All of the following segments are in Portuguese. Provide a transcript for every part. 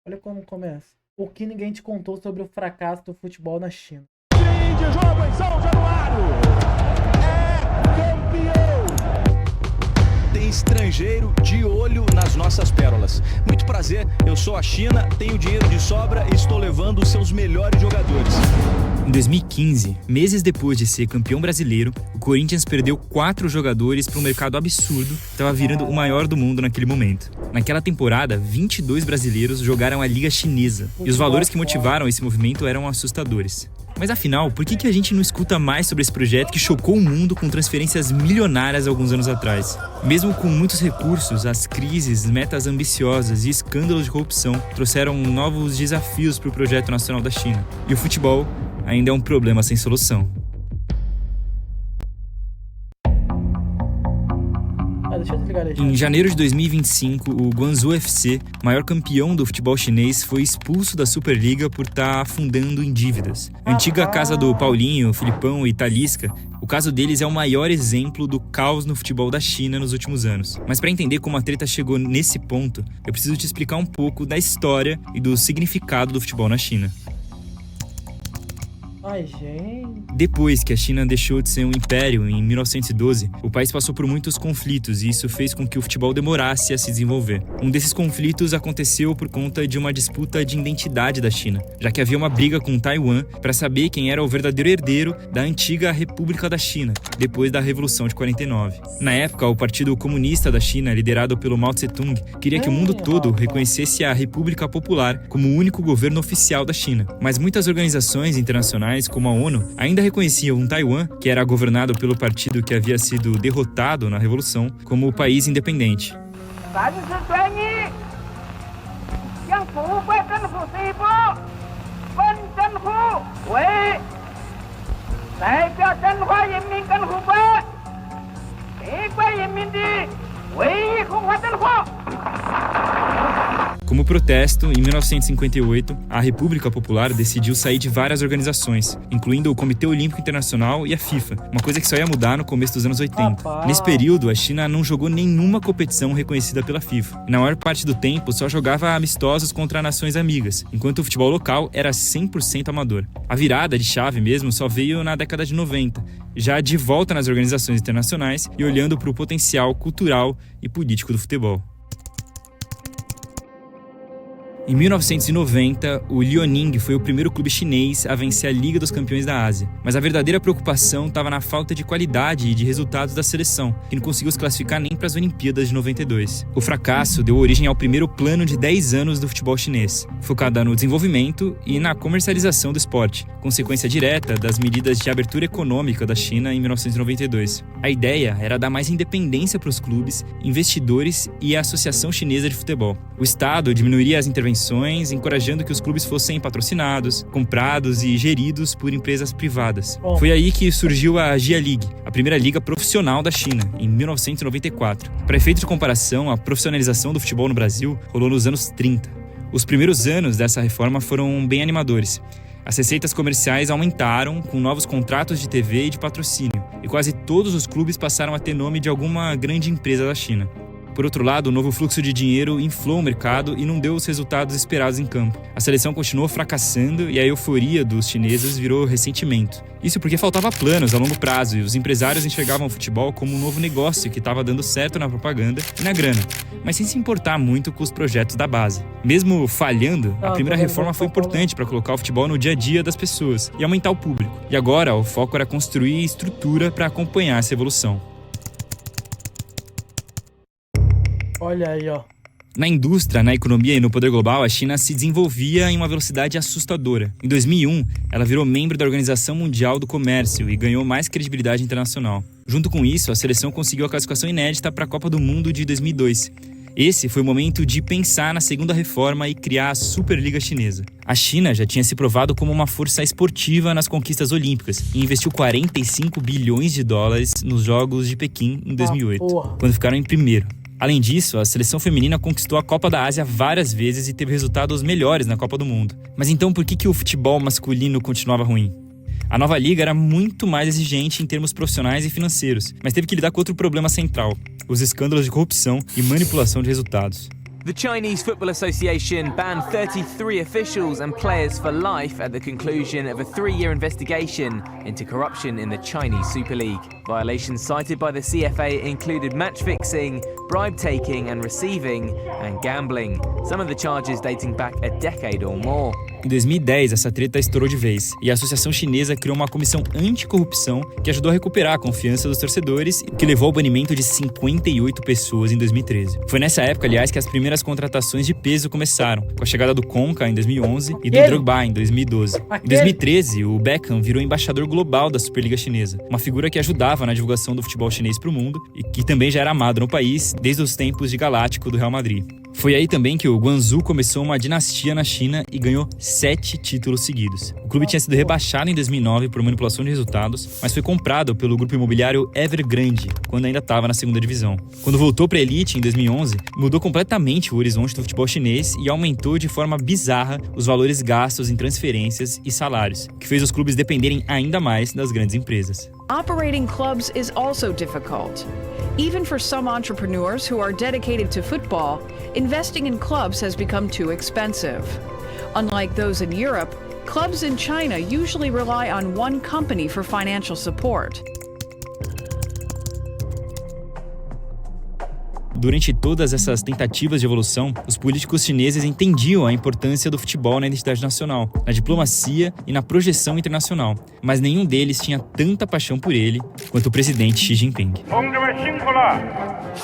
Olha como começa. O que ninguém te contou sobre o fracasso do futebol na China. Fim de jogo em São Januário. É campeão. Tem estrangeiro de olho nas nossas pérolas. Muito prazer, eu sou a China, tenho dinheiro de sobra e estou levando os seus melhores jogadores. Em 2015, meses depois de ser campeão brasileiro, o Corinthians perdeu 4 jogadores para um mercado absurdo que estava virando o maior do mundo naquele momento. Naquela temporada, 22 brasileiros jogaram a Liga Chinesa, e os valores que motivaram esse movimento eram assustadores. Mas afinal, por que a gente não escuta mais sobre esse projeto que chocou o mundo com transferências milionárias alguns anos atrás? Mesmo com muitos recursos, as crises, metas ambiciosas e escândalos de corrupção trouxeram novos desafios para o projeto nacional da China. E o futebol ainda é um problema sem solução. Deixa eu desligar ele. Em janeiro de 2025, o Guangzhou FC, maior campeão do futebol chinês, foi expulso da Superliga por estar afundando em dívidas. A antiga casa do Paulinho, Filipão e Talisca, o caso deles é o maior exemplo do caos no futebol da China nos últimos anos. Mas para entender como a treta chegou nesse ponto, eu preciso te explicar um pouco da história e do significado do futebol na China. Ai, gente. Depois que a China deixou de ser um império, em 1912, o país passou por muitos conflitos e isso fez com que o futebol demorasse a se desenvolver. Um desses conflitos aconteceu por conta de uma disputa de identidade da China, já que havia uma briga com Taiwan para saber quem era o verdadeiro herdeiro da antiga República da China, depois da Revolução de 49. Na época, o Partido Comunista da China, liderado pelo Mao Tse-tung, queria que o mundo todo reconhecesse a República Popular como o único governo oficial da China. Mas muitas organizações internacionais, como a ONU, ainda reconheciam Taiwan, que era governado pelo partido que havia sido derrotado na Revolução, como o país independente. Como protesto, em 1958, a República Popular decidiu sair de várias organizações, incluindo o Comitê Olímpico Internacional e a FIFA, uma coisa que só ia mudar no começo dos anos 80. Nesse período, a China não jogou nenhuma competição reconhecida pela FIFA, e na maior parte do tempo só jogava amistosos contra nações amigas, enquanto o futebol local era 100% amador. A virada de chave mesmo só veio na década de 90, já de volta nas organizações internacionais e olhando para o potencial cultural e político do futebol. Em 1990, o Liaoning foi o primeiro clube chinês a vencer a Liga dos Campeões da Ásia. Mas a verdadeira preocupação estava na falta de qualidade e de resultados da seleção, que não conseguiu se classificar nem para as Olimpíadas de 92. O fracasso deu origem ao primeiro plano de 10 anos do futebol chinês, focado no desenvolvimento e na comercialização do esporte, consequência direta das medidas de abertura econômica da China em 1992. A ideia era dar mais independência para os clubes, investidores e a Associação Chinesa de Futebol. O Estado diminuiria as intervenções, encorajando que os clubes fossem patrocinados, comprados e geridos por empresas privadas. Foi aí que surgiu a Jia League, a primeira liga profissional da China, em 1994. Para efeito de comparação, a profissionalização do futebol no Brasil rolou nos anos 30. Os primeiros anos dessa reforma foram bem animadores. As receitas comerciais aumentaram com novos contratos de TV e de patrocínio, e quase todos os clubes passaram a ter nome de alguma grande empresa da China. Por outro lado, o novo fluxo de dinheiro inflou o mercado e não deu os resultados esperados em campo. A seleção continuou fracassando e a euforia dos chineses virou ressentimento. Isso porque faltava planos a longo prazo e os empresários enxergavam o futebol como um novo negócio que estava dando certo na propaganda e na grana, mas sem se importar muito com os projetos da base. Mesmo falhando, a primeira reforma foi importante para colocar o futebol no dia a dia das pessoas e aumentar o público. E agora, o foco era construir estrutura para acompanhar essa evolução. Olha aí, ó. Na indústria, na economia e no poder global, a China se desenvolvia em uma velocidade assustadora. Em 2001, ela virou membro da Organização Mundial do Comércio e ganhou mais credibilidade internacional. Junto com isso, a seleção conseguiu a classificação inédita para a Copa do Mundo de 2002. Esse foi o momento de pensar na segunda reforma e criar a Superliga Chinesa. A China já tinha se provado como uma força esportiva nas conquistas olímpicas e investiu 45 bilhões de dólares nos Jogos de Pequim em 2008, quando ficaram em primeiro. Além disso, a seleção feminina conquistou a Copa da Ásia várias vezes e teve resultados melhores na Copa do Mundo. Mas então por que o futebol masculino continuava ruim? A nova liga era muito mais exigente em termos profissionais e financeiros, mas teve que lidar com outro problema central: os escândalos de corrupção e manipulação de resultados. The Chinese Football Association banned 33 officials and players for life at the conclusion of a 3-year investigation into corruption in the Chinese Super League. Violations cited by the CFA included match fixing, bribe taking and receiving, and gambling. Some of the charges dating back a decade or more. Em 2010, essa treta estourou de vez, e a Associação Chinesa criou uma comissão anticorrupção que ajudou a recuperar a confiança dos torcedores e que levou ao banimento de 58 pessoas em 2013. Foi nessa época, aliás, que as primeiras contratações de peso começaram, com a chegada do Conca em 2011 e do Drogba em 2012. Em 2013, o Beckham virou embaixador global da Superliga Chinesa, uma figura que ajudava na divulgação do futebol chinês para o mundo e que também já era amado no país desde os tempos de Galáctico do Real Madrid. Foi aí também que o Guangzhou começou uma dinastia na China e ganhou 7 títulos seguidos. O clube tinha sido rebaixado em 2009 por manipulação de resultados, mas foi comprado pelo grupo imobiliário Evergrande, quando ainda estava na segunda divisão. Quando voltou para a elite em 2011, mudou completamente o horizonte do futebol chinês e aumentou de forma bizarra os valores gastos em transferências e salários, que fez os clubes dependerem ainda mais das grandes empresas. Operating clubs is also difficult. Even for some entrepreneurs who are dedicated to football, investing in clubs has become too expensive. Unlike those in Europe, clubs in China usually rely on one company for financial support. Durante todas essas tentativas de evolução, os políticos chineses entendiam a importância do futebol na identidade nacional, na diplomacia e na projeção internacional, mas nenhum deles tinha tanta paixão por ele quanto o presidente Xi Jinping.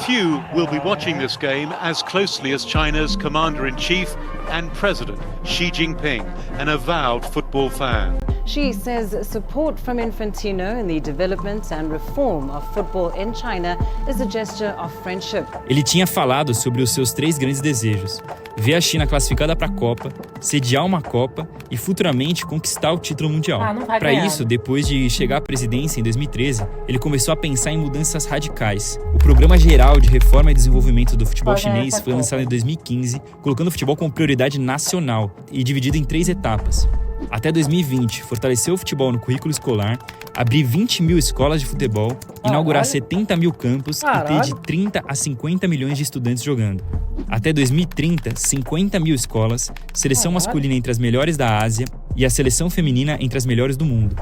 Few will be watching this game as closely as China's commander-in-chief and president, Xi Jinping, an avowed football fan. Xi says support from Infantino in the development and reform of football in China is a gesture of friendship. Ele tinha falado sobre os seus 3 grandes desejos: ver a China classificada para a Copa, sediar uma Copa e futuramente conquistar o título mundial. Para isso, depois de chegar à presidência em 2013, ele começou a pensar em mudanças radicais. O Programa Geral de Reforma e Desenvolvimento do Futebol Chinês foi lançado em 2015, colocando o futebol como prioridade nacional e dividido em 3 etapas. Até 2020, fortalecer o futebol no currículo escolar, abrir 20 mil escolas de futebol, inaugurar 70 mil campos e ter de 30 a 50 milhões de estudantes jogando. Até 2030, 50 mil escolas, seleção masculina entre as melhores da Ásia e a seleção feminina entre as melhores do mundo.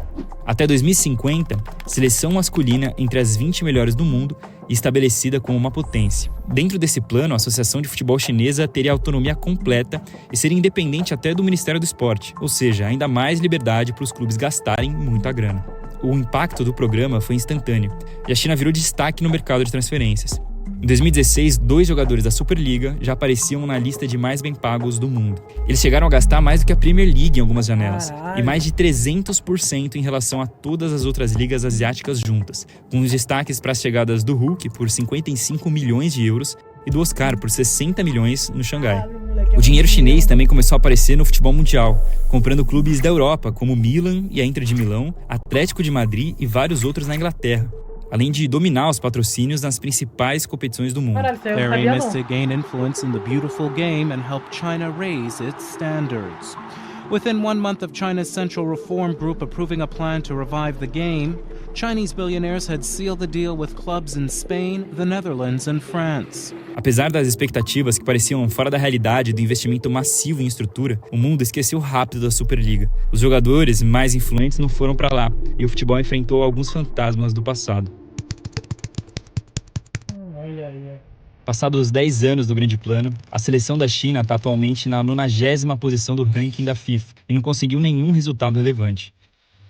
Até 2050, seleção masculina entre as 20 melhores do mundo e estabelecida como uma potência. Dentro desse plano, a Associação de Futebol Chinesa teria autonomia completa e seria independente até do Ministério do Esporte, ou seja, ainda mais liberdade para os clubes gastarem muita grana. O impacto do programa foi instantâneo e a China virou destaque no mercado de transferências. Em 2016, 2 jogadores da Superliga já apareciam na lista de mais bem pagos do mundo. Eles chegaram a gastar mais do que a Premier League em algumas janelas, e mais de 300% em relação a todas as outras ligas asiáticas juntas, com os destaques para as chegadas do Hulk por 55 milhões de euros e do Oscar por 60 milhões no Xangai. O dinheiro chinês também começou a aparecer no futebol mundial, comprando clubes da Europa como Milan e a Inter de Milão, Atlético de Madrid e vários outros na Inglaterra, além de dominar os patrocínios nas principais competições do mundo. Their aim is to gain influence in the beautiful game and help China raise its standards. Within 1 month of China's Central Reform Group approving a plan to revive the game, Chinese billionaires had sealed the deal with clubs in Spain, the Netherlands and France. Apesar das expectativas que pareciam fora da realidade do investimento massivo em estrutura, o mundo esqueceu rápido da Superliga. Os jogadores mais influentes não foram para lá, e o futebol enfrentou alguns fantasmas do passado. Passados 10 anos do grande plano, a seleção da China está atualmente na 90ª posição do ranking da FIFA e não conseguiu nenhum resultado relevante.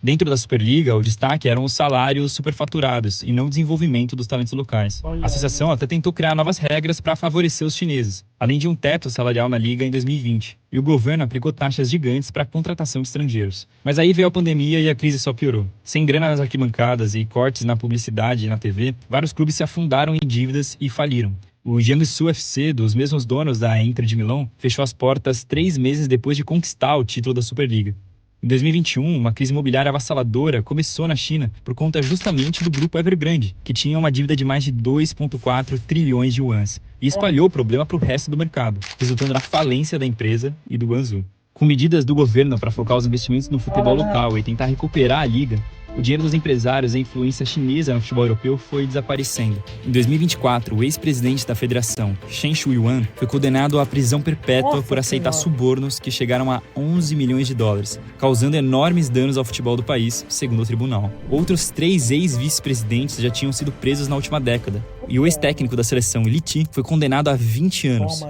Dentro da Superliga, o destaque eram os salários superfaturados e não o desenvolvimento dos talentos locais. A associação até tentou criar novas regras para favorecer os chineses, além de um teto salarial na liga em 2020. E o governo aplicou taxas gigantes para a contratação de estrangeiros. Mas aí veio a pandemia e a crise só piorou. Sem grana nas arquibancadas e cortes na publicidade e na TV, vários clubes se afundaram em dívidas e faliram. O Jiangsu FC, dos mesmos donos da Inter de Milão, fechou as portas 3 meses depois de conquistar o título da Superliga. Em 2021, uma crise imobiliária avassaladora começou na China por conta justamente do grupo Evergrande, que tinha uma dívida de mais de 2,4 trilhões de yuans, e espalhou o problema para o resto do mercado, resultando na falência da empresa e do Guangzhou. Com medidas do governo para focar os investimentos no futebol local e tentar recuperar a liga, O dinheiro dos empresários e a influência chinesa no futebol europeu foi desaparecendo. Em 2024, o ex-presidente da federação, Chen Shui-yuan, foi condenado à prisão perpétua por aceitar subornos que chegaram a 11 milhões de dólares, causando enormes danos ao futebol do país, segundo o tribunal. Outros 3 ex-vice-presidentes já tinham sido presos na última década. E o ex-técnico da seleção, Li Ti, foi condenado a 20 anos.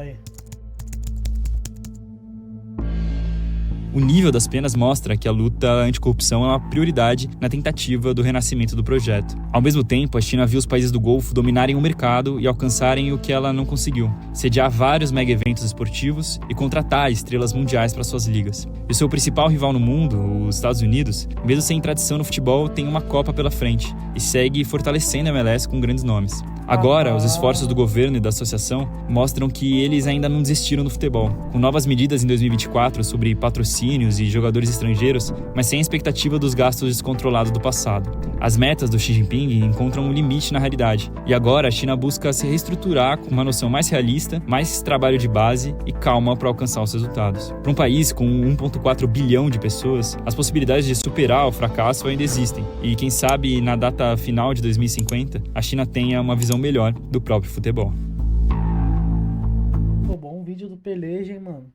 O nível das penas mostra que a luta anticorrupção é uma prioridade na tentativa do renascimento do projeto. Ao mesmo tempo, a China viu os países do Golfo dominarem o mercado e alcançarem o que ela não conseguiu: sediar vários mega-eventos esportivos e contratar estrelas mundiais para suas ligas. E o seu principal rival no mundo, os Estados Unidos, mesmo sem tradição no futebol, tem uma Copa pela frente e segue fortalecendo a MLS com grandes nomes. Agora, os esforços do governo e da associação mostram que eles ainda não desistiram do futebol, com novas medidas em 2024 sobre patrocínios e jogadores estrangeiros, mas sem a expectativa dos gastos descontrolados do passado. As metas do Xi Jinping encontram um limite na realidade, e agora a China busca se reestruturar com uma noção mais realista, mais trabalho de base e calma para alcançar os resultados. Para um país com 1,4 bilhão de pessoas, as possibilidades de superar o fracasso ainda existem, e quem sabe na data final de 2050, a China tenha uma visão melhor do próprio futebol. Pô, bom vídeo do Peleja, hein, mano.